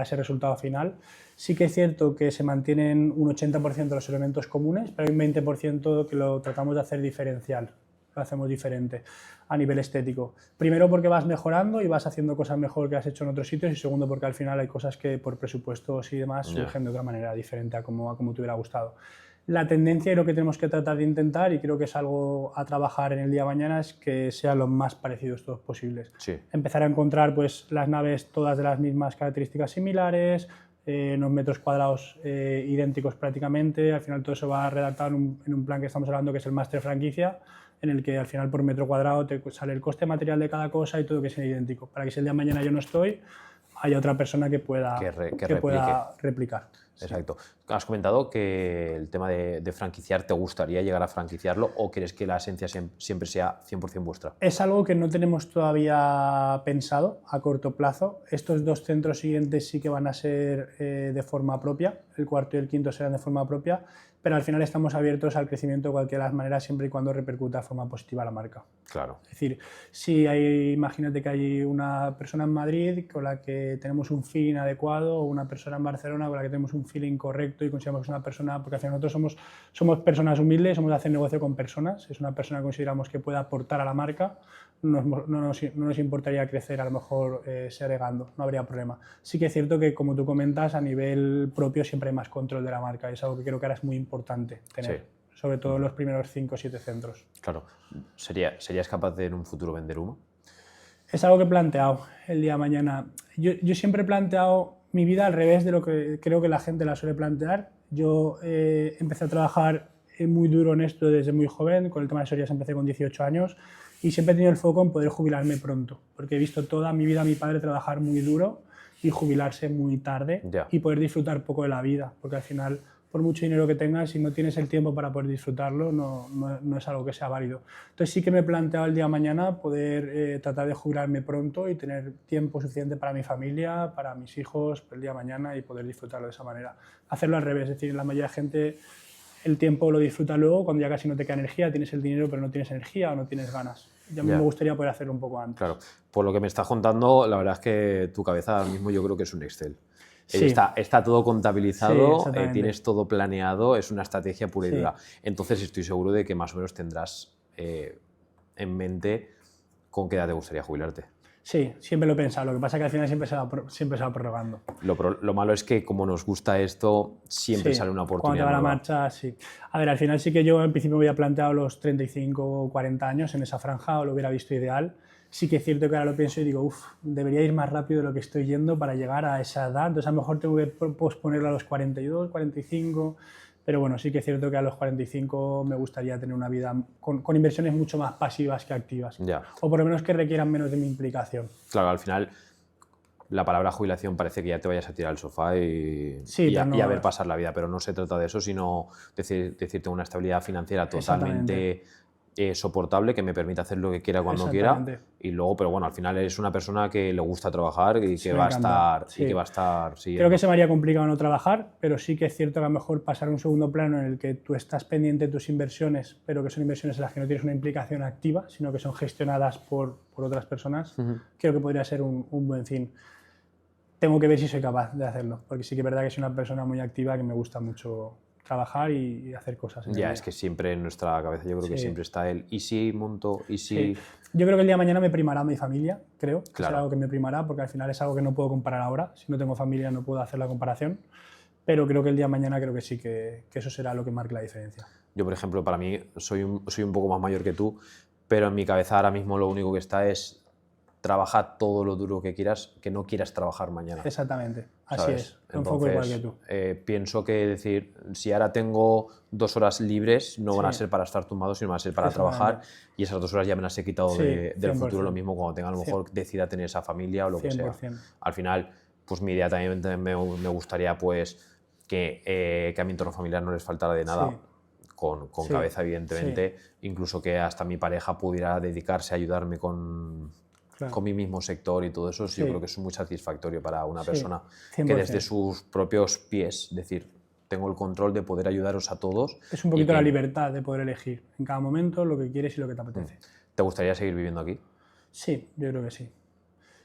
ese resultado final. Sí que es cierto que se mantienen un 80% de los elementos comunes, pero hay un 20% que lo tratamos de hacer diferencial. Lo hacemos diferente a nivel estético. Primero porque vas mejorando y vas haciendo cosas mejor que has hecho en otros sitios y segundo porque al final hay cosas que por presupuestos y demás surgen de otra manera diferente a como te hubiera gustado. La tendencia y lo que tenemos que tratar de intentar, y creo que es algo a trabajar en el día de mañana, es que sean lo más parecidos todos posibles. Empezar a encontrar pues, las naves todas de las mismas características similares, unos metros cuadrados idénticos prácticamente. Al final todo eso va redactado en un plan que estamos hablando que es el máster franquicia, en el que al final por metro cuadrado te sale el coste material de cada cosa y todo que sea idéntico, para que si el día de mañana yo no estoy, haya otra persona que pueda replicar. Exacto. Has comentado que el tema de franquiciar, ¿te gustaría llegar a franquiciarlo o crees que la esencia siempre sea 100% vuestra? Es algo que no tenemos todavía pensado a corto plazo. Estos dos centros siguientes sí que van a ser de forma propia, el cuarto y el quinto serán de forma propia, pero al final estamos abiertos al crecimiento de cualquiera de las maneras siempre y cuando repercuta de forma positiva a la marca. Claro. Es decir, imagínate que hay una persona en Madrid con la que tenemos un feeling adecuado o una persona en Barcelona con la que tenemos un feeling correcto y consideramos que es una persona, porque al final nosotros somos personas humildes, somos de hacer negocio con personas, es una persona que consideramos que puede aportar a la marca, no nos importaría crecer, a lo mejor segregando, no habría problema. Sí que es cierto que, como tú comentas, a nivel propio siempre hay más control de la marca, es algo que creo que ahora es muy importante tener, sobre todo en los primeros 5 o 7 centros. Claro. ¿Serías capaz de en un futuro vender humo? Es algo que he planteado el día de mañana. Yo siempre he planteado mi vida al revés de lo que creo que la gente la suele plantear. Yo empecé a trabajar muy duro en esto desde muy joven, con el tema de asesorías empecé con 18 años y siempre he tenido el foco en poder jubilarme pronto, porque he visto toda mi vida a mi padre trabajar muy duro y jubilarse muy tarde y poder disfrutar poco de la vida, porque al final, por mucho dinero que tengas, si no tienes el tiempo para poder disfrutarlo, no es algo que sea válido. Entonces sí que me he planteado el día de mañana poder tratar de jubilarme pronto y tener tiempo suficiente para mi familia, para mis hijos, el día de mañana y poder disfrutarlo de esa manera. Hacerlo al revés, es decir, la mayoría de gente el tiempo lo disfruta luego, cuando ya casi no te queda energía, tienes el dinero pero no tienes energía o no tienes ganas. Y a mí me gustaría poder hacerlo un poco antes. Claro, por lo que me estás contando, la verdad es que tu cabeza ahora mismo yo creo que es un Excel. Sí. Está todo Sí, contabilizado, exactamente. tienes todo planeado, es una estrategia pura y Sí. dura. Entonces estoy seguro de que más o menos tendrás en mente con qué edad te gustaría jubilarte. Sí, siempre lo he pensado. Lo que pasa es que al final siempre se va prorrogando. Lo malo es que como nos gusta esto, siempre Sí, sale una cuando te oportunidad va la nueva. marcha, sí. A ver, al final sí que yo en principio me había planteado los 35 o 40 años en esa franja, o lo hubiera visto ideal. Sí que es cierto que ahora lo pienso y digo, uff, debería ir más rápido de lo que estoy yendo para llegar a esa edad. Entonces a lo mejor tengo que posponerlo a los 42, 45. Pero bueno, sí que es cierto que a los 45 me gustaría tener una vida con inversiones mucho más pasivas que activas. Ya. O por lo menos que requieran menos de mi implicación. Claro, al final la palabra jubilación parece que ya te vayas a tirar al sofá Sí, y pero no. a ver pasar la vida, pero no se trata de eso, sino decirte una estabilidad financiera Exactamente. totalmente soportable, que me permita hacer lo que quiera cuando quiera. Exactamente. Y luego, pero bueno, al final eres una persona que le gusta trabajar y Sí, que me va a encanta, estar, sí. y que va a estar Creo siguiendo. que se me haría complicado no trabajar, pero sí que es cierto que a lo mejor pasar a un segundo plano en el que tú estás pendiente de tus inversiones, pero que son inversiones en las que no tienes una implicación activa, sino que son gestionadas por otras personas, creo que podría ser un buen fin. Tengo que ver si soy capaz de hacerlo, porque sí que es verdad que soy una persona muy activa, que me gusta mucho trabajar y hacer cosas en el Ya, día. es que siempre en nuestra cabeza yo creo que Sí. siempre está el ¿y si monto? ¿Y si...? Sí. Yo creo que el día de mañana me primará mi familia, creo, que Claro. será algo que me primará, porque al final es algo que no puedo comparar ahora. Si no tengo familia no puedo hacer la comparación, pero creo que el día de mañana creo que sí, que eso será lo que marque la diferencia. Yo, por ejemplo, para mí, soy un poco más mayor que tú, pero en mi cabeza ahora mismo lo único que está es trabaja todo lo duro que quieras, que no quieras trabajar mañana. Exactamente, así ¿Sabes? es. Lo enfoco igual que Entonces, tú. pienso que decir, si ahora tengo 2 horas libres, no van a Sí. ser para estar tumbado, sino van a ser para Exactamente. trabajar, y esas 2 horas ya me las he quitado Sí, del 100%. futuro. Lo mismo cuando tenga, a lo mejor, decida tener esa familia o lo que sea. 100%. Al final, pues mi idea también me gustaría pues que a mi entorno familiar no les faltara de nada. Sí. Con Sí, cabeza, evidentemente, incluso que hasta mi pareja pudiera dedicarse a ayudarme con mi mismo sector y todo eso, Sí. yo creo que es muy satisfactorio para una Sí, persona 100%. que desde sus propios pies, decir, tengo el control de poder ayudaros a todos. Es un poquito la libertad de poder elegir en cada momento lo que quieres y lo que te apetece. ¿Te gustaría seguir viviendo aquí? Sí, yo creo que sí.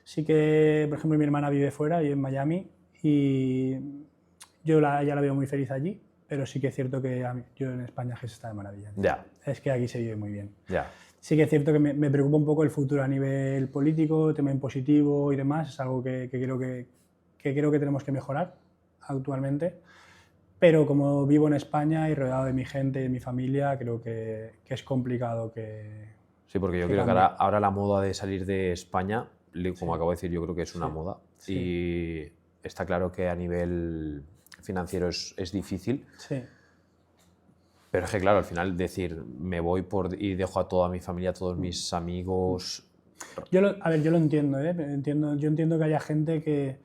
Sí que, por ejemplo, mi hermana vive fuera y en Miami y yo ya la veo muy feliz allí, pero sí que es cierto que yo en España que se está de maravilla. Ya. Es que aquí se vive muy bien. Ya. Sí que es cierto que me preocupa un poco el futuro a nivel político, tema impositivo y demás, es algo que creo que tenemos que mejorar actualmente, pero como vivo en España y rodeado de mi gente y de mi familia, creo que es complicado que... Sí, porque yo que creo que cambie. ahora la moda de salir de España, como acabo de decir, yo creo que es una Sí. moda. Sí. Y está claro que a nivel financiero es difícil. Sí. Pero es que, claro, al final decir, me voy y dejo a toda mi familia, a todos mis amigos. Yo lo entiendo, ¿eh? Yo entiendo que haya gente que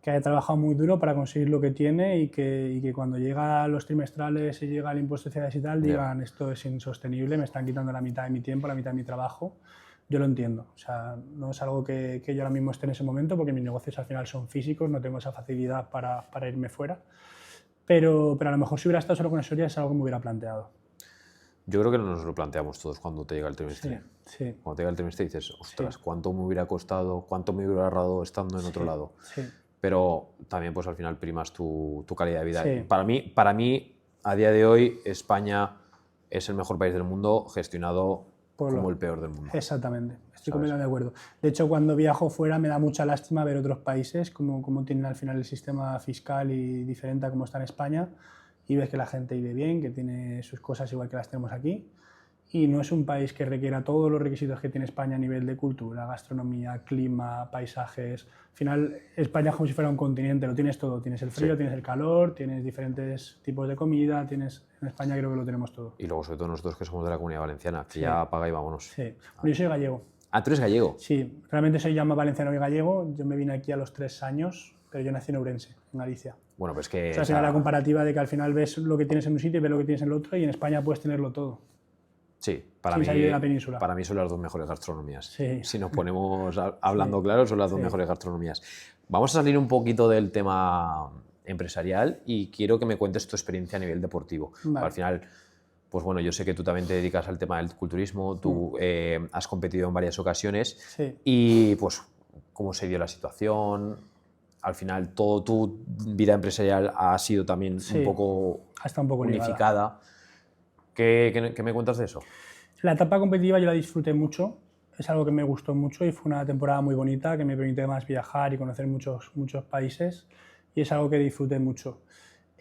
haya trabajado muy duro para conseguir lo que tiene y que cuando llega a los trimestrales y llega el impuesto de sociedades y tal, digan, esto es insostenible, me están quitando la mitad de mi tiempo, la mitad de mi trabajo. Yo lo entiendo. O sea, no es algo que yo ahora mismo esté en ese momento porque mis negocios al final son físicos, no tengo esa facilidad para irme fuera. Pero a lo mejor si hubiera estado solo con eso ya es algo que me hubiera planteado. Yo creo que nos lo planteamos todos cuando te llega el trimestre. Sí. Cuando te llega el trimestre dices, ostras, ¿cuánto me hubiera costado, cuánto me hubiera ahorrado estando en otro lado? Sí. Pero también pues al final primas tu calidad de vida. Sí. Para mí, a día de hoy, España es el mejor país del mundo gestionado como el peor del mundo. Exactamente, estoy completamente de acuerdo. De hecho, cuando viajo fuera me da mucha lástima ver otros países, como tienen al final el sistema fiscal y diferente a como está en España, y ves que la gente vive bien, que tiene sus cosas igual que las tenemos aquí, y no es un país que requiera todos los requisitos que tiene España a nivel de cultura, gastronomía, clima, paisajes. Al final, España es como si fuera un continente, lo tienes todo. Tienes el frío, tienes el calor, tienes diferentes tipos de comida, en España creo que lo tenemos todo. Y luego, sobre todo nosotros que somos de la Comunidad Valenciana, que ya apaga y vámonos. Sí, bueno, yo soy gallego. Ah, ¿tú eres gallego? Sí, realmente soy llama valenciano y gallego. Yo me vine aquí a los 3 años, pero yo nací en Ourense, en Galicia. Bueno, pues que... O sea, al final la comparativa de que al final ves lo que tienes en un sitio y ves lo que tienes en el otro, y en España puedes tenerlo todo. Sí, sin salir de la península. Para mí son las dos mejores gastronomías. Sí. Si nos ponemos hablando claro, son las dos mejores gastronomías. Vamos a salir un poquito del tema empresarial y quiero que me cuentes tu experiencia a nivel deportivo. Vale. Al final, pues bueno, yo sé que tú también te dedicas al tema del culturismo, tú has competido en varias ocasiones Sí. y pues cómo se dio la situación. al final toda tu vida empresarial ha sido también Sí, un poco está un poco ligada. unificada. ¿Qué me cuentas de eso? La etapa competitiva yo la disfruté mucho, es algo que me gustó mucho y fue una temporada muy bonita que me permitió además viajar y conocer muchos países y es algo que disfruté mucho.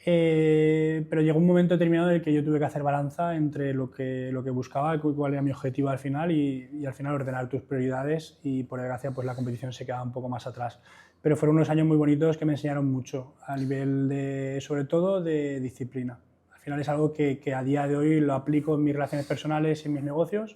Pero llegó un momento determinado en el que yo tuve que hacer balanza entre lo que buscaba, cuál era mi objetivo al final y al final ordenar tus prioridades y por desgracia pues la competición se quedaba un poco más atrás. Pero fueron unos años muy bonitos que me enseñaron mucho a nivel de, sobre todo, de disciplina. Al final es algo que a día de hoy lo aplico en mis relaciones personales y en mis negocios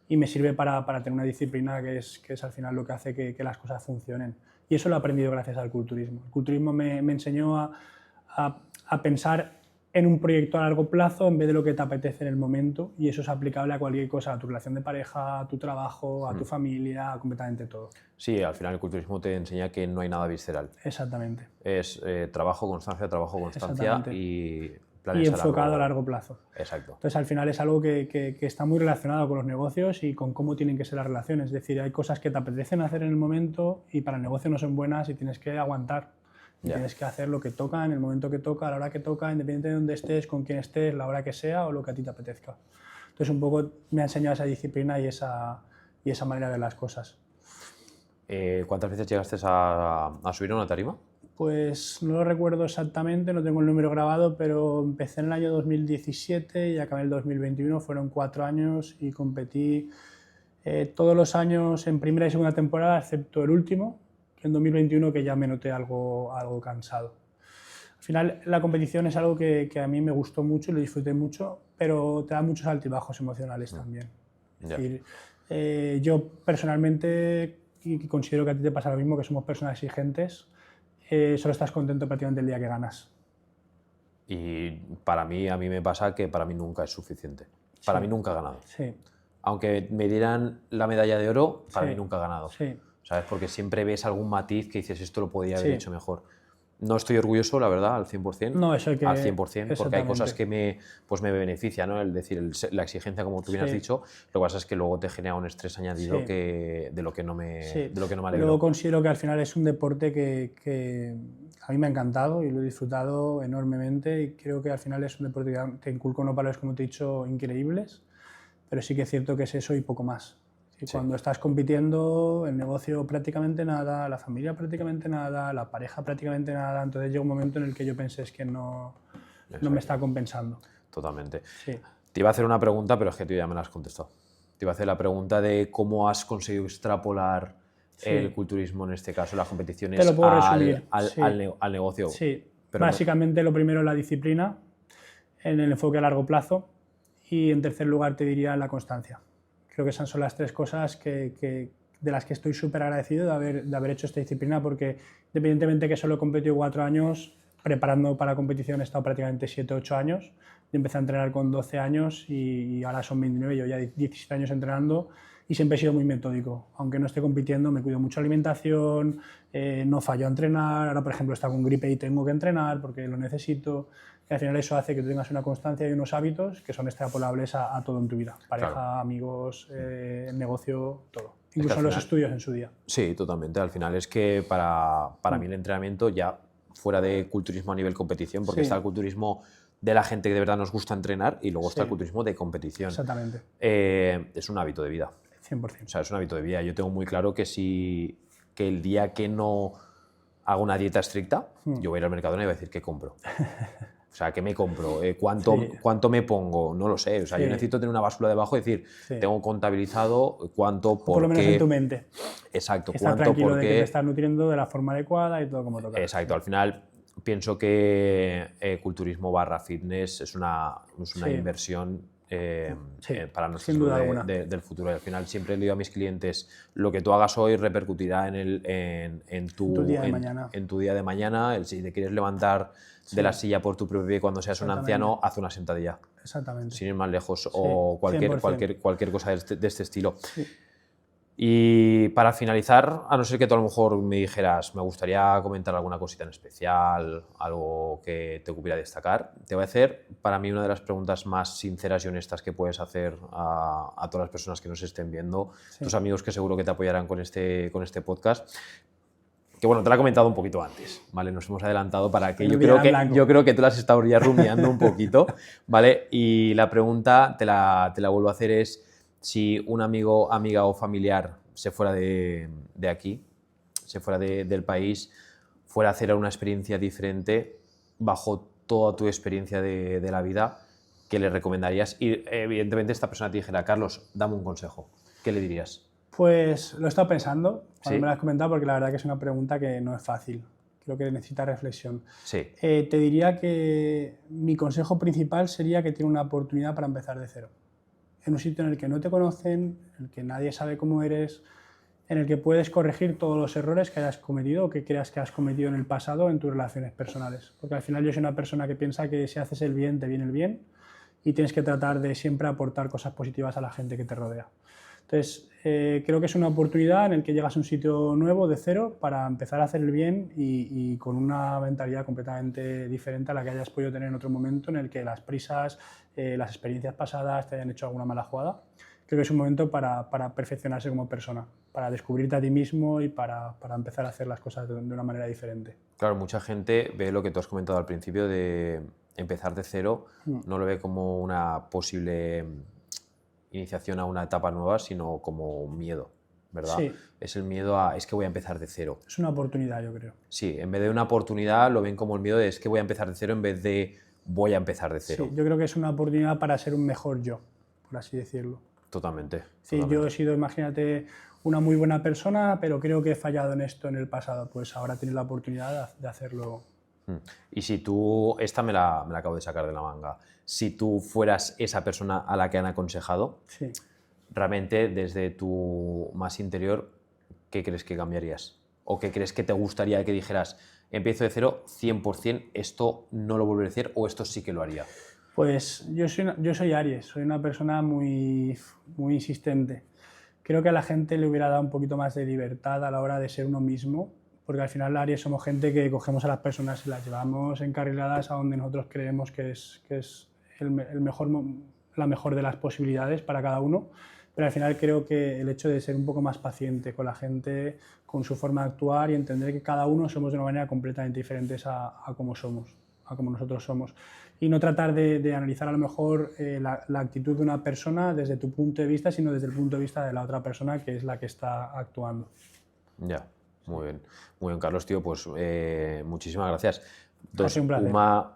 y me sirve para tener una disciplina que es al final lo que hace que las cosas funcionen. Y eso lo he aprendido gracias al culturismo. El culturismo me enseñó a pensar en un proyecto a largo plazo en vez de lo que te apetece en el momento y eso es aplicable a cualquier cosa, a tu relación de pareja, a tu trabajo, a tu familia, a completamente todo. Sí, al final el culturismo te enseña que no hay nada visceral. Exactamente. Es trabajo, constancia y planes y enfocado a largo plazo. Exacto. Entonces, al final es algo que está muy relacionado con los negocios y con cómo tienen que ser las relaciones. Es decir, hay cosas que te apetecen hacer en el momento y para el negocio no son buenas y tienes que aguantar. Y tienes que hacer lo que toca, en el momento que toca, a la hora que toca, independientemente de dónde estés, con quién estés, la hora que sea o lo que a ti te apetezca. Entonces, un poco me ha enseñado esa disciplina y esa manera de ver las cosas. ¿Cuántas veces llegaste a subir a una tarima? Pues no lo recuerdo exactamente, no tengo el número grabado, pero empecé en el año 2017 y acabé en el 2021, fueron 4 años y competí todos los años en primera y segunda temporada, excepto el último, que en 2021 que ya me noté algo cansado. Al final la competición es algo que a mí me gustó mucho y lo disfruté mucho, pero te da muchos altibajos emocionales también. Es decir, yo personalmente, y considero que a ti te pasa lo mismo, que somos personas exigentes, solo estás contento prácticamente el día que ganas. Y a mí me pasa que para mí nunca es suficiente. Para mí nunca he ganado. Sí. Aunque me dieran la medalla de oro, para mí nunca he ganado. Sí. ¿Sabes? Porque siempre ves algún matiz que dices, esto lo podía haber hecho mejor. No estoy orgulloso, la verdad, al 100%. No, eso hay que... Al 100%, porque hay cosas que me benefician, ¿no? Es decir, la exigencia, como tú bien has dicho, lo que pasa es que luego te genera un estrés añadido de lo que no me alegro. Luego considero que al final es un deporte que a mí me ha encantado y lo he disfrutado enormemente y creo que al final es un deporte que te inculca unos valores, como te he dicho, increíbles, pero sí que es cierto que es eso y poco más. Y cuando estás compitiendo, el negocio prácticamente nada, la familia prácticamente nada, la pareja prácticamente nada, entonces llega un momento en el que yo pensé es que no me está compensando. Totalmente. Sí. Te iba a hacer una pregunta, pero es que tú ya me la has contestado. Te iba a hacer la pregunta de cómo has conseguido extrapolar el culturismo, en este caso, las competiciones, te lo puedo resumir. al negocio. Sí, pero básicamente lo primero la disciplina, en el enfoque a largo plazo y en tercer lugar te diría la constancia. Creo que esas son las 3 cosas de las que estoy súper agradecido de haber hecho esta disciplina porque independientemente que solo he competido 4 años, preparando para la competición he estado prácticamente 7 o 8 años. Yo empecé a entrenar con 12 años y ahora son 29, yo ya 17 años entrenando y siempre he sido muy metódico. Aunque no esté compitiendo, me cuido mucho la alimentación, no fallo a entrenar. Ahora, por ejemplo, está con gripe y tengo que entrenar porque lo necesito. Y al final eso hace que tú tengas una constancia y unos hábitos que son extrapolables a todo en tu vida. Pareja, amigos, negocio, todo. Incluso los estudios en su día. Sí, totalmente. Al final es que para mí el entrenamiento, ya fuera de culturismo a nivel competición, porque está el culturismo de la gente que de verdad nos gusta entrenar y luego está el culturismo de competición. Exactamente. Es un hábito de vida. 100%. O sea, es un hábito de vida. Yo tengo muy claro que el día que no hago una dieta estricta, yo voy a ir al Mercadona y voy a decir, ¿qué compro? O sea, ¿qué me compro? ¿Cuánto me pongo? No lo sé. O sea, yo necesito tener una báscula debajo y decir, tengo contabilizado cuánto, por lo menos en tu mente. Exacto. Estar tranquilo de que te estás nutriendo de la forma adecuada y todo como toca. Exacto. Al final pienso que culturismo / fitness es una inversión para nosotros del futuro. Y al final siempre le digo a mis clientes, lo que tú hagas hoy repercutirá en tu día de mañana. Si te quieres levantar de la silla por tu propio pie cuando seas un anciano, haz una sentadilla. Exactamente. Sin ir más lejos. O cualquier cosa de este estilo. Sí. Y para finalizar, a no ser que tú a lo mejor me dijeras, me gustaría comentar alguna cosita en especial, algo que te ocurriera destacar, te voy a hacer para mí una de las preguntas más sinceras y honestas que puedes hacer a todas las personas que nos estén viendo, tus amigos que seguro que te apoyarán con este podcast. que bueno, te la he comentado un poquito antes, ¿vale? Nos hemos adelantado para que yo Blanco. creo que tú la has estado ya rumiando un poquito, ¿vale? Y la pregunta te la vuelvo a hacer es si un amigo, amiga o familiar se fuera de aquí, se fuera del país, fuera a hacer una experiencia diferente bajo toda tu experiencia de la vida, ¿qué le recomendarías? Y evidentemente esta persona te dijera, Carlos, dame un consejo, ¿qué le dirías? Pues lo he estado pensando cuando ¿Sí? me lo has comentado, porque la verdad que es una pregunta que no es fácil. Creo que necesita reflexión. Sí. Te diría que mi consejo principal sería que tiene una oportunidad para empezar de cero. En un sitio en el que no te conocen, en el que nadie sabe cómo eres, en el que puedes corregir todos los errores que hayas cometido o que creas que has cometido en el pasado en tus relaciones personales. Porque al final yo soy una persona que piensa que si haces el bien, te viene el bien, y tienes que tratar de siempre aportar cosas positivas a la gente que te rodea. Entonces, creo que es una oportunidad en la que llegas a un sitio nuevo, de cero, para empezar a hacer el bien y con una mentalidad completamente diferente a la que hayas podido tener en otro momento, en el que las prisas, las experiencias pasadas te hayan hecho alguna mala jugada. Creo que es un momento para perfeccionarse como persona, para descubrirte a ti mismo y para empezar a hacer las cosas de una manera diferente. Claro, mucha gente ve lo que tú has comentado al principio de empezar de cero, no lo ve como una posible iniciación a una etapa nueva, sino como un miedo, ¿verdad? Sí. Es el miedo a, es que voy a empezar de cero. Es una oportunidad, yo creo. Sí, en vez de una oportunidad lo ven como el miedo de es que voy a empezar de cero en vez de voy a empezar de cero. Sí, yo creo que es una oportunidad para ser un mejor yo, por así decirlo. Totalmente. Sí, totalmente. yo he sido, imagínate, una muy buena persona, pero creo que he fallado en esto en el pasado. Pues ahora tienes la oportunidad de hacerlo. Y si tú, esta me la acabo de sacar de la manga, si tú fueras esa persona a la que han aconsejado, Sí. realmente desde tu más interior, ¿qué crees que cambiarías? ¿O qué crees que te gustaría que dijeras, empiezo de cero, 100%, esto no lo volveré a hacer o esto sí que lo haría? Pues yo soy Aries, soy una persona muy insistente. Creo que a la gente le hubiera dado un poquito más de libertad a la hora de ser uno mismo, porque al final Aries somos gente que cogemos a las personas y las llevamos encarriladas a donde nosotros creemos que es la mejor de las posibilidades para cada uno, pero al final creo que el hecho de ser un poco más paciente con la gente, con su forma de actuar y entender que cada uno somos de una manera completamente diferente a cómo somos, a cómo nosotros somos. Y no tratar de analizar a lo mejor la actitud de una persona desde tu punto de vista, sino desde el punto de vista de la otra persona, que es la que está actuando. Ya, muy bien, Carlos, tío, pues muchísimas gracias. Ha sido un placer.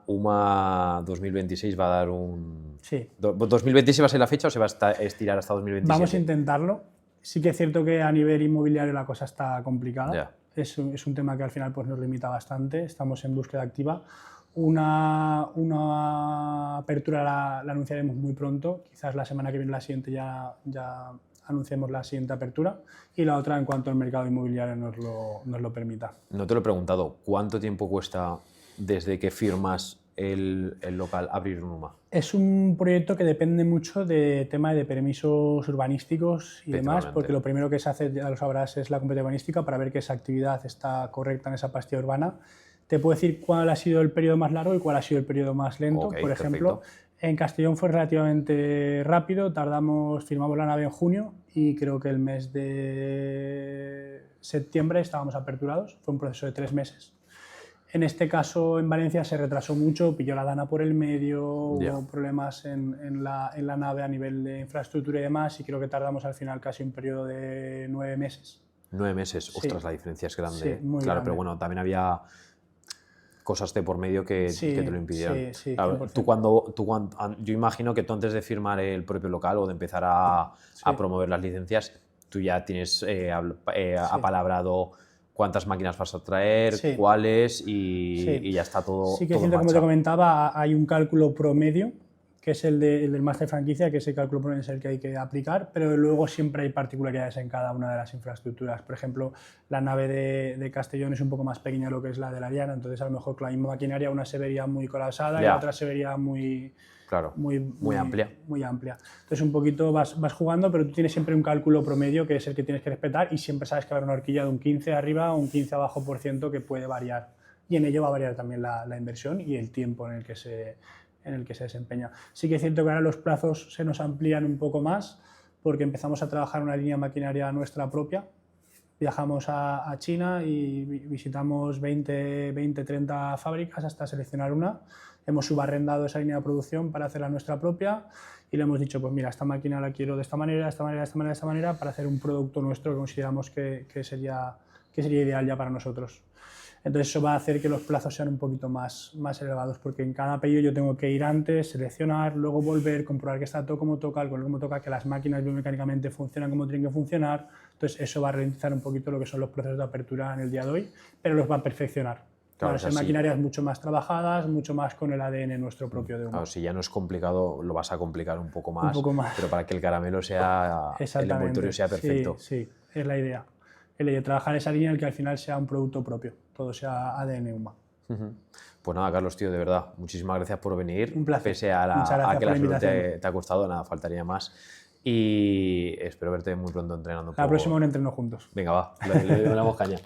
UMA 2026 va a dar un... Sí. ¿2026 va a ser la fecha o se va a estirar hasta 2027? Vamos a intentarlo. Sí que es cierto que a nivel inmobiliario la cosa está complicada. Ya. Es un tema que al final pues, nos limita bastante. Estamos en búsqueda activa. Una apertura la anunciaremos muy pronto. Quizás la semana que viene, la siguiente, ya anunciemos la siguiente apertura. Y la otra en cuanto al mercado inmobiliario nos lo permita. No te lo he preguntado. ¿Cuánto tiempo cuesta desde que firmas el local abrir un UMA? Es un proyecto que depende mucho de tema de permisos urbanísticos y demás, porque lo primero que se hace, ya lo sabrás, es la competencia urbanística para ver que esa actividad está correcta en esa pastilla urbana. Te puedo decir cuál ha sido el periodo más largo y cuál ha sido el periodo más lento. Okay, por ejemplo, perfecto. En Castellón fue relativamente rápido, firmamos la nave en junio y creo que el mes de septiembre estábamos aperturados. Fue un proceso de 3 meses. En este caso, en Valencia se retrasó mucho, pilló la Dana por el medio, hubo problemas en la nave a nivel de infraestructura y demás, y creo que tardamos al final casi un periodo de 9 meses. 9 meses, Sí. ostras, la diferencia es grande. Sí, muy claro, grande. pero bueno, también había cosas de por medio que te lo impidieron. Sí, claro, 100%. yo imagino que tú antes de firmar el propio local o de empezar a promover las licencias, tú ya tienes apalabrado cuántas máquinas vas a traer, cuáles y ya está todo. Sí que todo siento, como te comentaba, hay un cálculo promedio, que es el del máster franquicia, que ese cálculo promedio es el que hay que aplicar, pero luego siempre hay particularidades en cada una de las infraestructuras. Por ejemplo, la nave de Castellón es un poco más pequeña de lo que es la de la Ariana, entonces a lo mejor con la misma maquinaria una se vería muy colapsada y la otra se vería muy amplia. Muy amplia. Entonces un poquito vas jugando, pero tú tienes siempre un cálculo promedio que es el que tienes que respetar y siempre sabes que va a haber una horquilla de un 15 arriba o un 15 abajo % que puede variar. Y en ello va a variar también la inversión y el tiempo en el que se desempeña. Sí que es cierto que ahora los plazos se nos amplían un poco más porque empezamos a trabajar una línea maquinaria nuestra propia, Viajamos a China y visitamos 20, 30 fábricas hasta seleccionar una. Hemos subarrendado esa línea de producción para hacerla nuestra propia y le hemos dicho, pues mira, esta máquina la quiero de esta manera, de esta manera, de esta manera, de esta manera, para hacer un producto nuestro que consideramos que sería ideal ya para nosotros. Entonces eso va a hacer que los plazos sean un poquito más elevados, porque en cada pedido yo tengo que ir antes, seleccionar, luego volver, comprobar que está todo como toca, que las máquinas biomecánicamente funcionan como tienen que funcionar. Entonces eso va a ralentizar un poquito lo que son los procesos de apertura en el día de hoy, pero los va a perfeccionar. Claro, van a ser maquinarias mucho más trabajadas, mucho más con el ADN nuestro propio de Uma. Claro, si ya no es complicado, lo vas a complicar un poco más, pero para que el caramelo sea, el envoltorio sea perfecto. Sí, es la idea. El de trabajar esa línea en el que al final sea un producto propio, todo sea ADN Uma. Pues nada, Carlos, tío, de verdad, muchísimas gracias por venir. Un placer. Pese a que la salud te ha costado, nada, faltaría más. Y espero verte muy pronto entrenando. La próxima un entreno juntos. Venga, va, le damos caña.